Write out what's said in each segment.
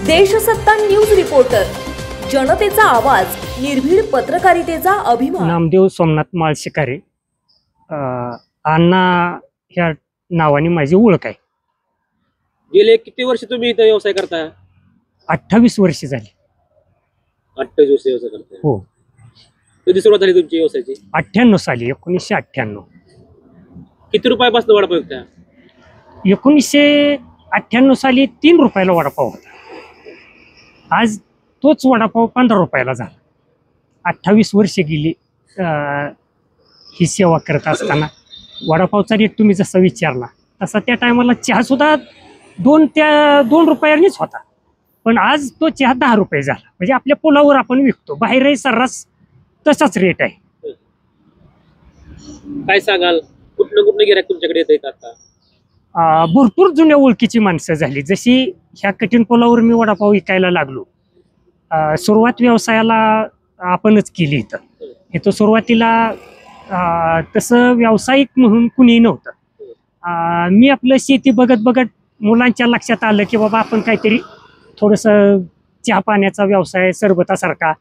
Deshsatta news reporter, जनतेचा आवाज, निर्भीड पत्रकारितेचा अभिमान। नामदेव सोमनाथ माळशिकारी अण्णा ह्या नावाने माझी ओळख आहे। गेले किती वर्ष तुम्ही इथं व्यवसाय करताय? 28 वर्ष झाली। 28 वर्ष व्यवसाय करताय? हो। कधी सुरुवात झाली तुमची व्यवसायाची? 98 साली, 1998। किती रुपयापासून वडापाव विकताय? 1998 साली 3 रुपयाला वडापाव होता। आज तोच वडापाव 15 रुपयाला झाला। 28 वर्ष गेली ही सेवा करत असताना। वडापावचा रेट तुम्ही जसा विचारला तसा त्या टायमाला चहा सुद्धा 2 रुपयांनीच होता, पण आज तो चहा 10 रुपये झाला। म्हणजे आपल्या पुलावर आपण विकतो, बाहेरही सर्रास तसाच रेट आहे। काय सांगाल, कुठलं गिऱ्हाईक तुमच्याकडे येत आता? भरपूर जुन्या ओळखीची माणसं झाली। जशी ह्या कठीण पुलावर मी वडापाव विकायला लागलो, सुरुवात व्यवसायाला आपणच केली। इथं सुरुवातीला तसं व्यावसायिक म्हणून कुणी नव्हतं। मी आपलं शेती बघत बघत मुलांच्या लक्षात आलं की बाबा आपण काहीतरी थोडंसं चहा पाण्याचा व्यवसाय सरबतासारखा,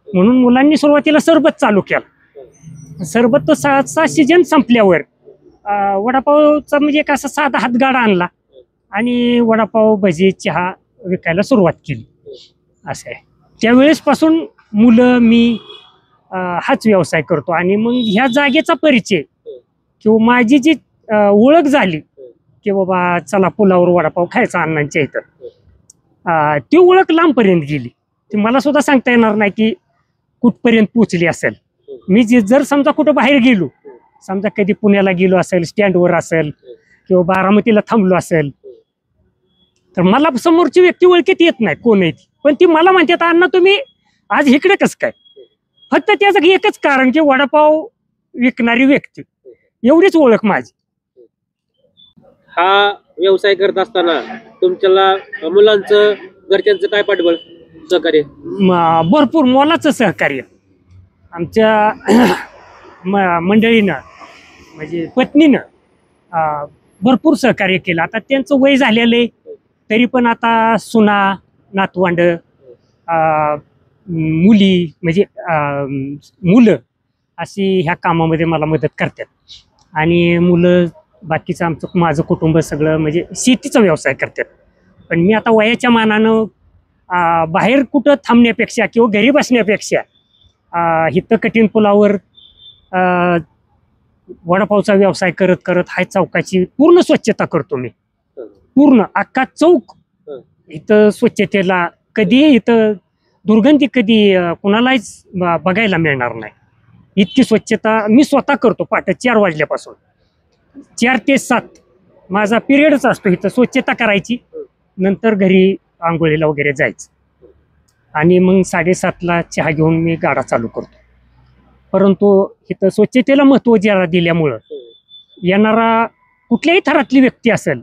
म्हणून मुलांनी सुरुवातीला सरबत चालू केलं। सरबत चा सीजन संपल्यावर वडापावचा म्हणजे एक असा साधा हातगाडा आणला आणि वडापाव भजी चहा विकायला सुरुवात केली। असं आहे। त्यावेळेसपासून मुलं मी हाच व्यवसाय करतो। आणि मग ह्या जागेचा परिचय किंवा माझी जी ओळख झाली की बाबा चला पुलावर वडापाव खायचा अण्णांच्या इथं, ती ओळख लांबपर्यंत गेली। ती मला सुद्धा सांगता येणार नाही की कुठपर्यंत पोचली असेल। मी जर समजा कुठं बाहेर गेलो, समजा कधी पुण्याला गेलो असेल, स्टँडवर असेल किंवा बारामतीला थांबलो असेल, तर मला समोरची व्यक्ती ओळखीत येत नाही कोण आहे ती, पण ती मला म्हणतात अण्णा तुम्ही आज इकडे कसं काय? फक्त त्याचं एकच कारण की वडापाव विकणारी व्यक्ती, एवढीच ओळख माझी। हा व्यवसाय करत असताना तुमच्याला मुलांचं घरच्यांचं काय पाठबळ सहकार्य? भरपूर मोलाचं सहकार्य आमच्या मंडळीनं, म्हणजे पत्नीनं भरपूर सहकार्य केलं। आता त्यांचं वय झालेलं आहे, तरी पण आता सुना नातवंड मुली म्हणजे मुलं अशी ह्या कामामध्ये मला मदत करतात। आणि मुलं बाकीचं माझं कुटुंब सगळं म्हणजे शेतीचा व्यवसाय करतात। पण मी आता वयाच्या मानानं बाहेर कुठं थांबण्यापेक्षा किंवा घरी बसण्यापेक्षा इथं कठीण पुलावर वडापावचा व्यवसाय करत करत हाय चौकाची पूर्ण स्वच्छता करतो मी। पूर्ण अख्खा चौक इथं स्वच्छतेला कधी इथं दुर्गंधी कधी कुणालाच बघायला मिळणार नाही, इतकी स्वच्छता मी स्वतः करतो। पहाटे 4 वाजल्यापासून 4 ते 7 माझा पिरियडच असतो इथं स्वच्छता करायची। नंतर घरी आंघोळीला वगैरे जायचं आणि मग 7:30ला चहा घेऊन मी गाडा चालू करतो। परंतु इथं स्वच्छतेला महत्त्व जरा दिल्यामुळं येणारा कुठल्याही थरातली व्यक्ती असेल,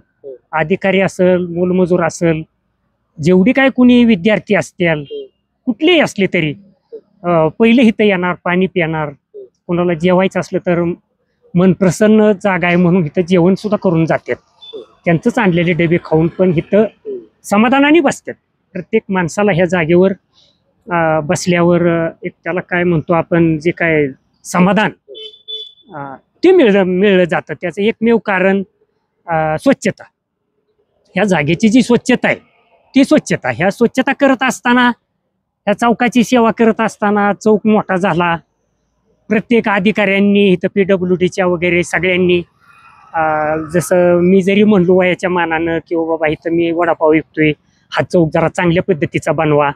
अधिकारी असेल, मोलमजूर असेल, जेवढी काय कुणी विद्यार्थी असतील, कुठलेही असले तरी पहिले इथं येणार, पाणी पिणार, कोणाला जेवायचं असलं तर मन प्रसन्न जागा आहे म्हणून इथं जेवण सुद्धा करून जातात। त्यांचंच आणलेले डबे खाऊन पण इथं समाधानाने बसतात। प्रत्येक माणसाला ह्या जागेवर बसल्यावर एक त्याला काय म्हणतो आपण, जे काय समाधान ते मिळलं जातं। त्याचं एकमेव कारण स्वच्छता। ह्या जागेची जी स्वच्छता आहे ती स्वच्छता, ह्या स्वच्छता करत असताना, ह्या चौकाची सेवा करत असताना चौक मोठा झाला। प्रत्येक अधिकाऱ्यांनी इथं PWDच्या वगैरे सगळ्यांनी जसं मी जरी म्हणलो वयाच्या मानानं की बाबा इथं मी वडापाव विकतोय, हा चौक जरा चांगल्या पद्धतीचा बनवा,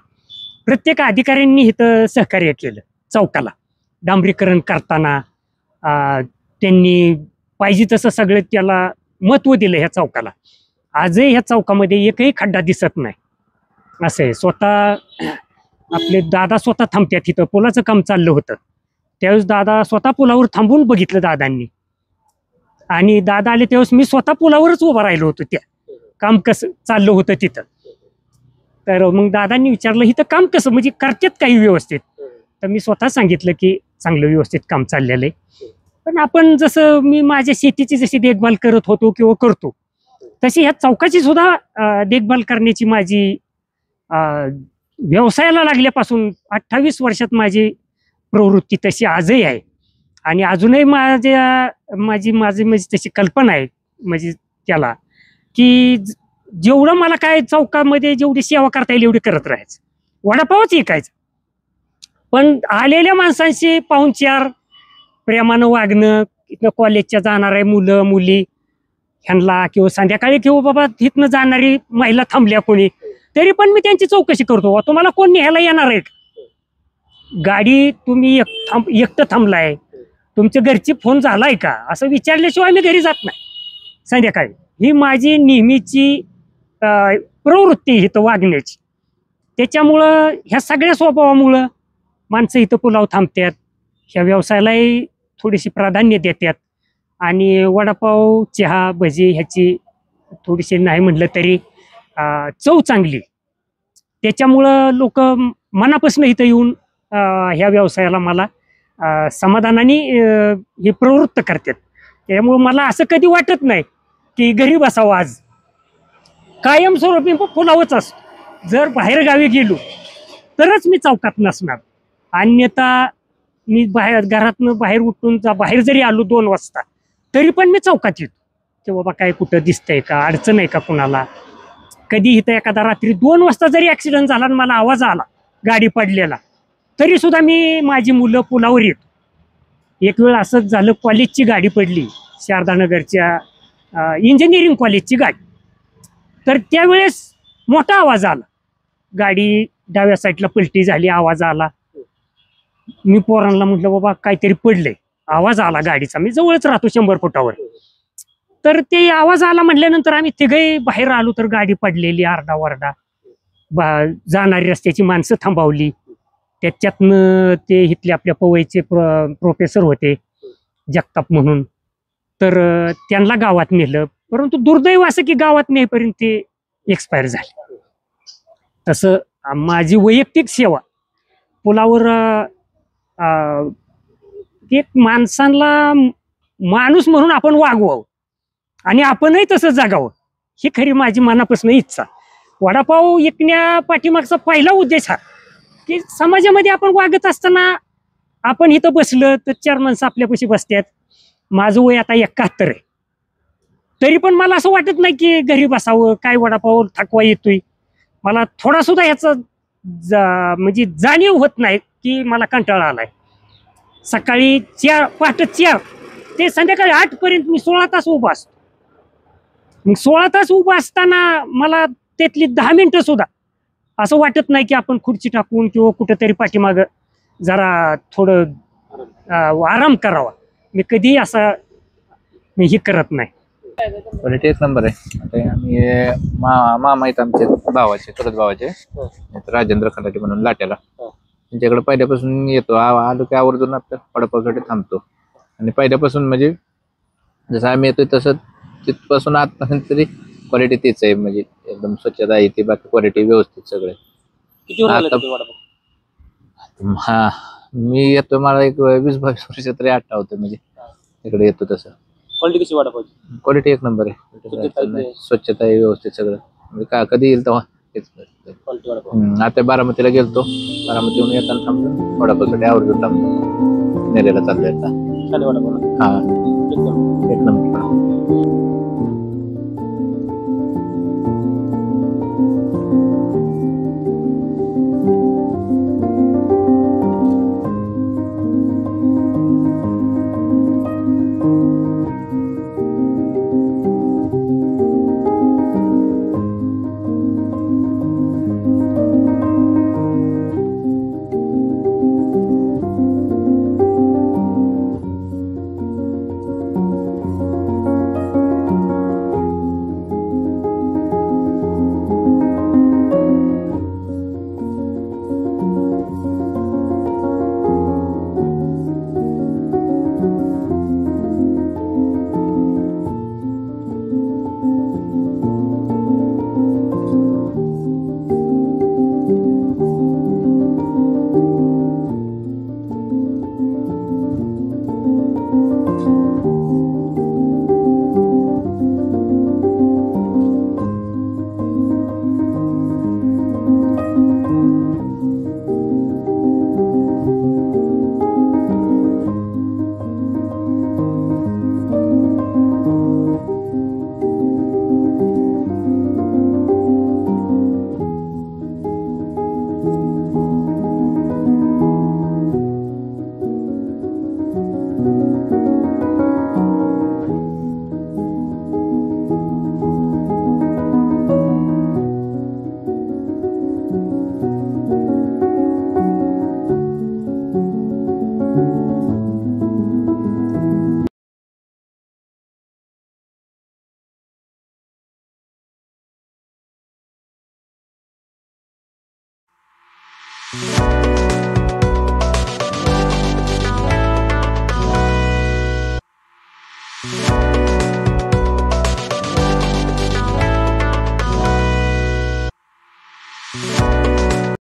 प्रत्येक अधिकाऱ्यांनी इथं सहकार्य केलं। चौकाला डांबरीकरण करताना त्यांनी पाहिजे तसं सगळं त्याला महत्त्व दिलं ह्या चौकाला। आजही ह्या चौकामध्ये एकही खड्डा दिसत नाही। असं आहे। स्वतः आपले दादा स्वतः थांबतात इथं। पुलाचं काम चाललं होतं त्यावेळेस दादा स्वतः पुलावर थांबून बघितलं दादांनी, आणि दादा आले त्यावेळेस मी स्वतः पुलावरच उभं राहिलो होतो त्या काम कसं चाललं होतं तिथं। तर मग दादांनी विचारलं इथं काम कसं म्हणजे करतात काही व्यवस्थित? तर मी स्वतः सांगितलं की चांगलं व्यवस्थित काम चाललेलं आहे। पण आपण जसं मी माझ्या शेतीची जशी देखभाल करत होतो किंवा करतो, तशी ह्या चौकाची सुद्धा देखभाल करण्याची माझी व्यवसायाला लागल्यापासून 28 वर्षात माझी प्रवृत्ती तशी आजही आहे आणि अजूनही माझी म्हणजे तशी कल्पना आहे म्हणजे त्याला की जेवढं मला काय चौकामध्ये जेवढी सेवा करता येईल एवढी करत राहायचं. वडापावच विकायचं पण आलेल्या माणसांशी पाहुणचार प्रेमानं वागणं, इथनं कॉलेजच्या जाणारे मुलं मुली ह्यांना किंवा संध्याकाळी किंवा बाबा तिथनं जाणारी महिला थांबल्या कोणी तरी पण मी त्यांची चौकशी करतो. तुम्हाला कोण न्यायला येणार आहे? गाडी तुम्ही एकटं थांबलाय, तुमच्या घरची फोन झालाय का असं विचारल्याशिवाय मी घरी जात नाही संध्याकाळी. ही माझी नेहमीची प्रवृत्ती इथं वागण्याची. त्याच्यामुळं ह्या सगळ्या स्वभावामुळं माणसं इथं पुलाव थांबतात, ह्या व्यवसायालाही थोडीशी प्राधान्य देतात आणि वडापाव चहा भजी ह्याची थोडीशी नाही म्हटलं तरी चव चांगली. त्याच्यामुळं लोक मनापासून इथं येऊन ह्या व्यवसायाला मला समाधानाने हे प्रवृत्त करतात. त्यामुळं मला असं कधी वाटत नाही की घरी बसावं. आज कायमस्वरूपी पुलावच असतो. जर बाहेर गावी गेलो तरच मी चौकात नसणार, अन्यथा मी घरातनं बाहेर उठून बाहेर जरी आलो 2 वाजता तरी पण मी चौकात येतो की बाबा काय कुठं दिसतंय का, अडचण आहे का कुणाला. कधी इथं एखादा रात्री 2 वाजता जरी ऍक्सिडेंट झाला आणि मला आवाज आला गाडी पडलेला तरी सुद्धा मी माझी मुलं पुलावर येतो. एक वेळ असंच झालं, कॉलेजची गाडी पडली शारदानगरच्या इंजिनिअरिंग कॉलेजची गाडी. तर त्यावेळेस मोठा आवाज आला, गाडी डाव्या साईडला पलटी झाली, आवाज आला. मी पोरांना म्हटलं बाबा काहीतरी पडलंय, आवाज आला गाडीचा. मी जवळच राहतो 100 फुटावर. तर ते आवाज आला म्हटल्यानंतर आम्ही तिघही बाहेर आलो तर गाडी पडलेली, आरडाओरडा, जाणारी रस्त्याची माणसं थांबवली. त्याच्यातनं ते इथले आपल्या पवईचे प्रोफेसर होते जगताप म्हणून, तर त्यांना गावात नेलं. परंतु दुर्दैव असं की गावात नेईपर्यंत ते एक्सपायर झाले. तसं माझी वैयक्तिक सेवा पुलावर एक माणसांना माणूस म्हणून आपण वागवावं आणि आपणही तसं जगावं ही खरी माझी मनापासून इच्छा. वडापाव विकण्या पाठीमागचा पहिला उद्देश हा की समाजामध्ये आपण वागत असताना आपण इथं बसलं तर 4 माणसं आपल्यापाशी बसतात. माझं वय आता 71 आहे तरी पण मला असं वाटत नाही की घरी बसावं, काय वडापाव थकवा येतोय. मला थोडा सुद्धा ह्याचा म्हणजे जाणीव होत नाही की मला कंटाळा आलाय. सकाळी पहाटे 4 ते संध्याकाळी 8 पर्यंत मी 16 तास उभा असतो. मग 16 तास उभा असताना मला त्यातली 10 मिनिटं सुद्धा असं वाटत नाही की आपण खुर्ची टाकून किंवा कुठेतरी पाठीमाग जरा थोडं आराम करावा. मी कधी असं मी हे करत नाही. क्वालिटी 1 नंबर आहे. आता आम्ही मामा आहेत आमचे भावाचे, चुलत भावाचे, राजेंद्र खंडाटे म्हणून लाट्याला. त्यांच्याकडे पहिल्यापासून येतो, आलो की आवर्जून आपल्या वडापावसाठी थांबतो. आणि पहिल्यापासून म्हणजे जसं आम्ही येतोय तसं तिथपासून आतपर्यंत तरी क्वालिटी तीच आहे. म्हणजे एकदम स्वच्छता आहे ती, बाकी क्वालिटी व्यवस्थित सगळे. हा मी येतो, मला एक 20-22 वर्ष तरी आठवतं म्हणजे तिकडे येतो तसं. क्वालिटी कशी वडापावची? क्वालिटी 1 नंबर आहे. स्वच्छता आहे व्यवस्थित सगळं. म्हणजे का कधी येईल तेव्हा आता बारामतीला गेलतो, बारामतीहून येताना थांबतो वडापावसाठी, आवर्जून थांबतो. नेरेला चाललोय आता. हा 1 नंबर. आहे